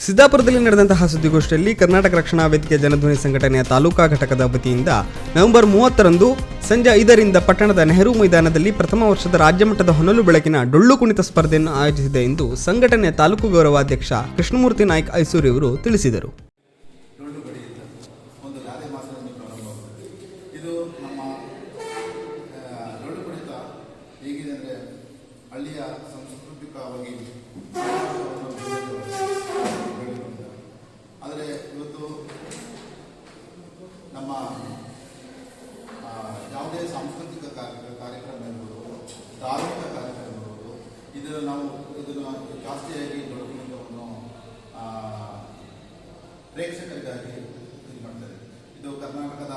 ಸಿದ್ದಾಪುರದಲ್ಲಿ ನಡೆದಂತಹ ಸುದ್ದಿಗೋಷ್ಠಿಯಲ್ಲಿ ಕರ್ನಾಟಕ ರಕ್ಷಣಾ ವೇದಿಕೆ ಜನಧ್ವನಿ ಸಂಘಟನೆಯ ತಾಲೂಕಾ ಘಟಕದ ವತಿಯಿಂದ ನವೆಂಬರ್ 30ರಂದು ಸಂಜೆ 5ರಿಂದ ಪಟ್ಟಣದ ನೆಹರು ಮೈದಾನದಲ್ಲಿ ಪ್ರಥಮ ವರ್ಷದ ರಾಜ್ಯಮಟ್ಟದ ಹೊನಲು ಬೆಳಕಿನ ಡೊಳ್ಳು ಕುಣಿತ ಸ್ಪರ್ಧೆಯನ್ನು ಆಯೋಜಿಸಿದೆ ಎಂದು ಸಂಘಟನೆಯ ತಾಲೂಕು ಗೌರವಾಧ್ಯಕ್ಷ ಕೃಷ್ಣಮೂರ್ತಿ ನಾಯ್ಕ ಐಸೂರಿ ಅವರು ತಿಳಿಸಿದರು. ಹಳ್ಳಿಯ ಸಾಂಸ್ಕೃತಿಕವಾಗಿ ಆದರೆ ಇವತ್ತು ನಮ್ಮ ಯಾವುದೇ ಸಾಂಸ್ಕೃತಿಕ ಕಾರ್ಯಕ್ರಮ ಇರ್ಬೋದು, ಧಾರ್ಮಿಕ ಕಾರ್ಯಕ್ರಮ ಇರ್ಬೋದು, ಇದನ್ನು ಜಾಸ್ತಿಯಾಗಿ ಡೊಳ್ಳುಕುಣಿತವನ್ನು ಪ್ರೇಕ್ಷಕರಿಗಾಗಿ ಇದು ಮಾಡ್ತಾರೆ. ಇದು ಕರ್ನಾಟಕದ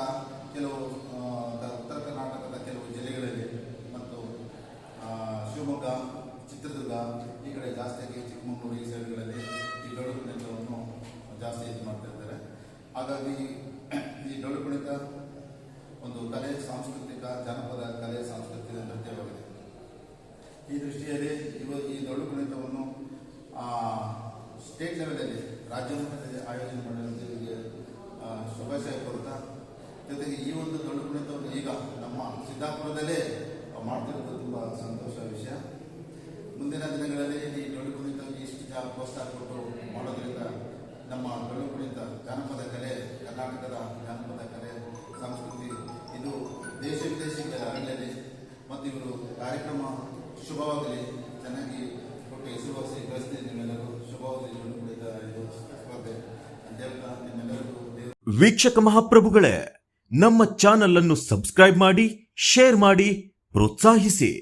ಕೆಲವು ಉತ್ತರ ಕರ್ನಾಟಕದ ಕೆಲವು ಜಿಲ್ಲೆಗಳಲ್ಲಿ ಮತ್ತು ಶಿವಮೊಗ್ಗ, ಚಿತ್ರದುರ್ಗ ಈ ಕಡೆ ಜಾಸ್ತಿಯಾಗಿ ಚಿಕ್ಕಮಗಳೂರು ಈ ಸೈಡ್ಗಳಲ್ಲಿ ಈ ಡೊಳ್ಳು ಕುಣಿತವನ್ನು ಜಾಸ್ತಿ ಇದು ಮಾಡ್ತಾ ಇದ್ದಾರೆ. ಹಾಗಾಗಿ ಈ ಡೊಳ್ಳು ಕುಣಿತ ಒಂದು ಕಲೆ, ಸಾಂಸ್ಕೃತಿಕ ಜನಪದ ಕಲೆ, ಸಾಂಸ್ಕೃತಿಕ ನೃತ್ಯವಾಗಿದೆ. ಈ ದೃಷ್ಟಿಯಲ್ಲಿ ಈ ಡೊಳ್ಳು ಕುಣಿತವನ್ನು ಸ್ಟೇಟ್ ಲೆವೆಲಲ್ಲಿ, ರಾಜ್ಯ ಮಟ್ಟದಲ್ಲಿ ಆಯೋಜನೆ ಮಾಡುವಂಥವರಿಗೆ ಶುಭಾಶಯ ಕೋರುತ್ತಾ, ಜೊತೆಗೆ ಈ ಒಂದು ಡೊಳ್ಳು ಕುಣಿತವನ್ನು ಈಗ ನಮ್ಮ ಸಿದ್ದಾಪುರದಲ್ಲೇ ಮಾಡ್ತಿರೋದು ತುಂಬ ಸಂತೋಷ ವಿಷಯ. ಮುಂದಿನ ದಿನಗಳಲ್ಲಿ ಈ ಡೊಳ್ಳು ಕುಣಿತ ಇಷ್ಟು ಪ್ರೋತ್ಸಾಹ ಕೊಟ್ಟು ಮಾಡೋದ್ರಿಂದ ನಮ್ಮ ಡೊಳ್ಳು ಕುಣಿತ ಜಾನಪದ ಕಲೆ, ಕರ್ನಾಟಕದ ಜಾನಪದ ಕಲೆ, ಸಂಸ್ಕೃತಿ ಇದು ದೇಶ ವಿದೇಶಕ್ಕೆ ಹರಡಲಿ ಮತ್ತು ಇವರು ಕಾರ್ಯಕ್ರಮ ಶುಭವಾಗಲಿ, ಚೆನ್ನಾಗಿ ಕೊಟ್ಟು ಹೆಸರುವಾಸಿ ಗಳಿಸ್ತೀನಿ. ನಿಮ್ಮೆಲ್ಲರೂ ಶುಭವಾಗಲಿ ಡೊಳ್ಳು ಕುಣಿತ ಇದು ಸ್ಪರ್ಧೆ ಅಂತ ಹೇಳ್ತಾ ನಿಮ್ಮೆಲ್ಲರಿಗೂ ವೀಕ್ಷಕ ಮಹಾಪ್ರಭುಗಳೇ, ನಮ್ಮ ಚಾನಲ್ ಅನ್ನು ಸಬ್ಸ್ಕ್ರೈಬ್ ಮಾಡಿ, ಶೇರ್ ಮಾಡಿ, ಪ್ರೋತ್ಸಾಹಿಸಿ.